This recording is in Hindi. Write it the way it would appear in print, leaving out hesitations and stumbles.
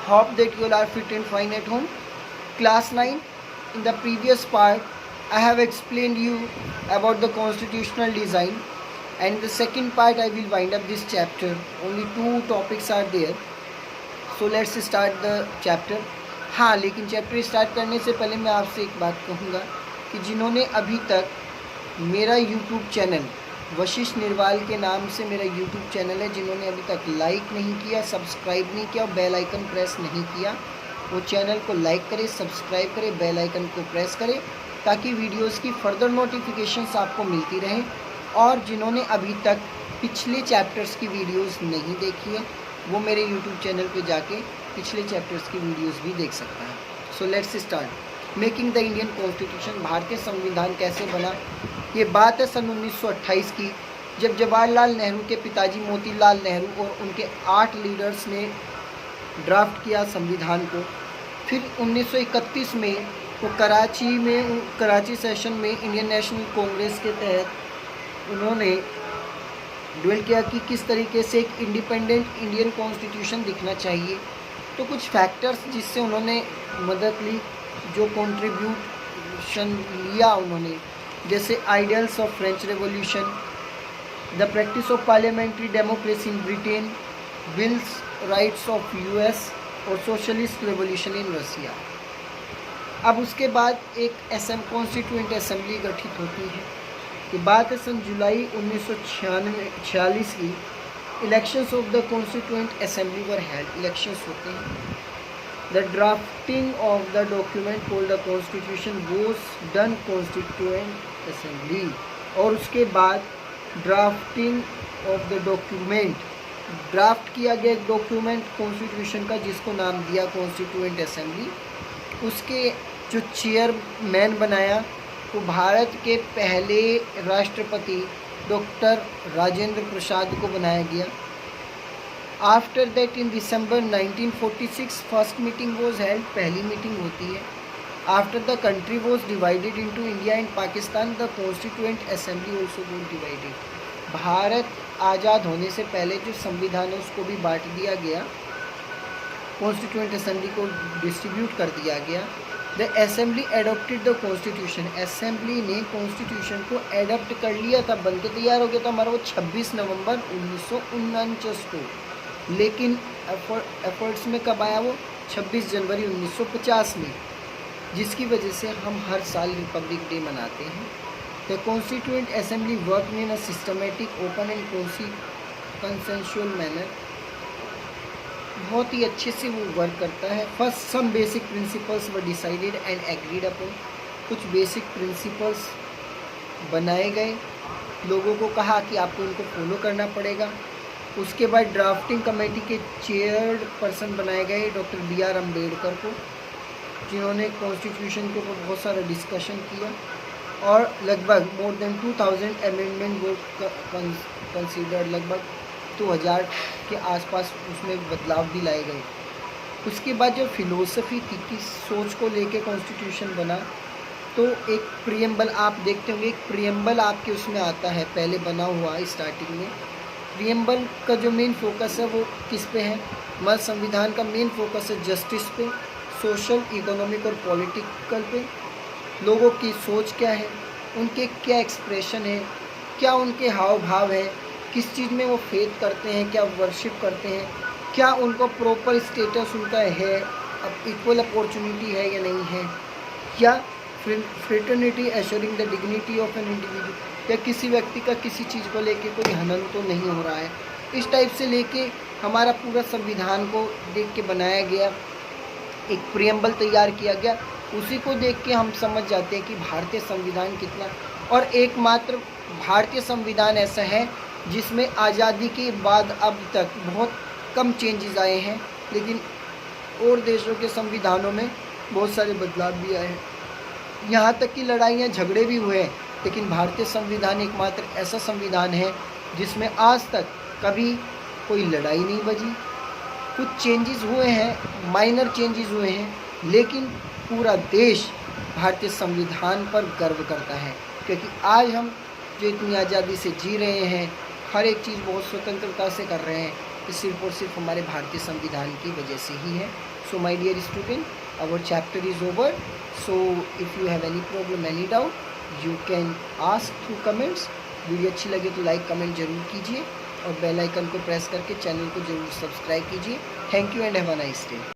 Hope that you all are fit and fine at home. Class 9. In the previous part, I have explained you about the constitutional design, and in the second part I will wind up this chapter. Only 2 topics are there. So let's start the chapter. हाँ, लेकिन चैप्टर स्टार्ट करने से पहले मैं आपसे एक बात कहूँगा कि जिन्होंने अभी तक मेरा यूट्यूब चैनल वशिष्ठ निर्वाल के नाम से मेरा यूट्यूब चैनल है, जिन्होंने अभी तक लाइक नहीं किया, सब्सक्राइब नहीं किया और बेल आइकन प्रेस नहीं किया, वो चैनल को लाइक करें, सब्सक्राइब करें, बेल आइकन को प्रेस करें ताकि वीडियोस की फर्दर नोटिफिकेशंस आपको मिलती रहें। और जिन्होंने अभी तक पिछले चैप्टर्स की वीडियोस नहीं देखी है वो मेरे यूट्यूब चैनल पे जाके पिछले चैप्टर्स की वीडियोस भी देख सकता है। So let's start. Making the Indian constitution, भारतीय संविधान कैसे बना। ये बात है सन 1928 की, जब जवाहरलाल नेहरू के पिताजी मोतीलाल नेहरू और उनके 8 लीडर्स ने ड्राफ्ट किया संविधान को। फिर 1931 में वो कराची सेशन में इंडियन नेशनल कांग्रेस के तहत उन्होंने ड्वेल किया कि किस तरीके से एक इंडिपेंडेंट इंडियन कॉन्स्टिट्यूशन दिखना चाहिए। तो कुछ फैक्टर्स जिससे उन्होंने मदद ली, जो कंट्रीब्यूशन लिया उन्होंने, जैसे ideals of French revolution, the practice of parliamentary democracy in Britain, bills rights of US और सोशलिस्ट रेवोल्यूशन इन रसिया। अब उसके बाद एक कॉन्स्टिट्यूएंट असेंबली गठित होती है। ये बात है सन जुलाई 1946 की। Elections of the constituent assembly were held, elections होते हैं। The drafting of the document called the constitution was done constituent assembly, और उसके बाद drafting of the document, draft किया गया एक डॉक्यूमेंट कॉन्स्टिट्यूशन का जिसको नाम दिया कॉन्स्टिट्यूएंट असेंबली। उसके जो चेयरमैन बनाया वो भारत के पहले राष्ट्रपति डॉक्टर राजेंद्र प्रसाद को बनाया गया। After that in December 1946 first meeting was held, पहली मीटिंग होती है। After the country was divided into India and Pakistan, the constituent assembly also was divided. Bharat आज़ाद होने से पहले जो संविधान है उसको भी बांट दिया गया, कॉन्स्टिट्यूएंट असेंबली को डिस्ट्रीब्यूट कर दिया गया। The assembly adopted the constitution, assembly ने कॉन्स्टिट्यूशन को एडप्ट कर लिया था, बन के तैयार हो गया था हमारा वो 26 नवंबर 1949 को। लेकिन एफर्ट्स में कब आया वो 26 जनवरी 1950 में, जिसकी वजह से हम हर साल रिपब्लिक डे मनाते हैं। The constituent assembly work in a systematic, open and consensual manner, बहुत ही अच्छे से वो वर्क करता है। First some basic principles were decided and agreed upon, कुछ बेसिक प्रिंसिपल्स बनाए गए, लोगों को कहा कि आपको इनको फॉलो करना पड़ेगा। उसके बाद ड्राफ्टिंग कमेटी के चेयर पर्सन बनाए गए डॉक्टर BR अम्बेडकर को, जिन्होंने कॉन्स्टिट्यूशन के ऊपर बहुत सारा डिस्कशन किया और लगभग मोर देन 2000 अमेंडमेंट वो कंसीडर्ड, लगभग 2000 के आसपास उसमें बदलाव भी लाए गए। उसके बाद जो फिलोसफी थी कि सोच को लेके कॉन्स्टिट्यूशन बना, तो एक प्रियम्बल आप देखते होंगे, एक प्रियम्बल आपके उसमें आता है पहले बना हुआ स्टार्टिंग में। प्रियम्बल का जो मेन फोकस है वो किस पे है, हमारे संविधान का मेन फोकस है जस्टिस पे, सोशल, इकोनॉमिक और पॉलिटिकल पे। लोगों की सोच क्या है, उनके क्या एक्सप्रेशन है, क्या उनके हाव भाव है, किस चीज़ में वो फेथ करते हैं, क्या वर्शिप करते हैं, क्या उनको प्रॉपर स्टेटस उनका है, अब इक्वल अपॉर्चुनिटी है या नहीं है, या fraternity assuring the dignity of an individual, या किसी व्यक्ति का किसी चीज़ को लेके कोई हनन तो नहीं हो रहा है। इस टाइप से लेके हमारा पूरा संविधान को देख के बनाया गया, एक प्रियम्बल तैयार किया गया। उसी को देख के हम समझ जाते हैं कि भारतीय संविधान कितना, और एकमात्र भारतीय संविधान ऐसा है जिसमें आज़ादी के बाद अब तक बहुत कम चेंजेस आए हैं, लेकिन और देशों के संविधानों में बहुत सारे बदलाव भी आए हैं, यहाँ तक कि लड़ाइयाँ झगड़े भी हुए हैं। लेकिन भारतीय संविधान एकमात्र ऐसा संविधान है जिसमें आज तक कभी कोई लड़ाई नहीं बजी। कुछ चेंजेस हुए हैं, माइनर चेंजेस हुए हैं, लेकिन पूरा देश भारतीय संविधान पर गर्व करता है, क्योंकि आज हम जो इतनी आज़ादी से जी रहे हैं, हर एक चीज़ बहुत स्वतंत्रता से कर रहे हैं, ये सिर्फ और सिर्फ हमारे भारतीय संविधान की वजह से ही है। So my dear student, our chapter is over. So if you have any problem, any doubt, you can ask through comments. Video अच्छी लगे तो लाइक कमेंट जरूर कीजिए और बेल आइकन को प्रेस करके चैनल को जरूर सब्सक्राइब कीजिए। Thank you and have a nice day.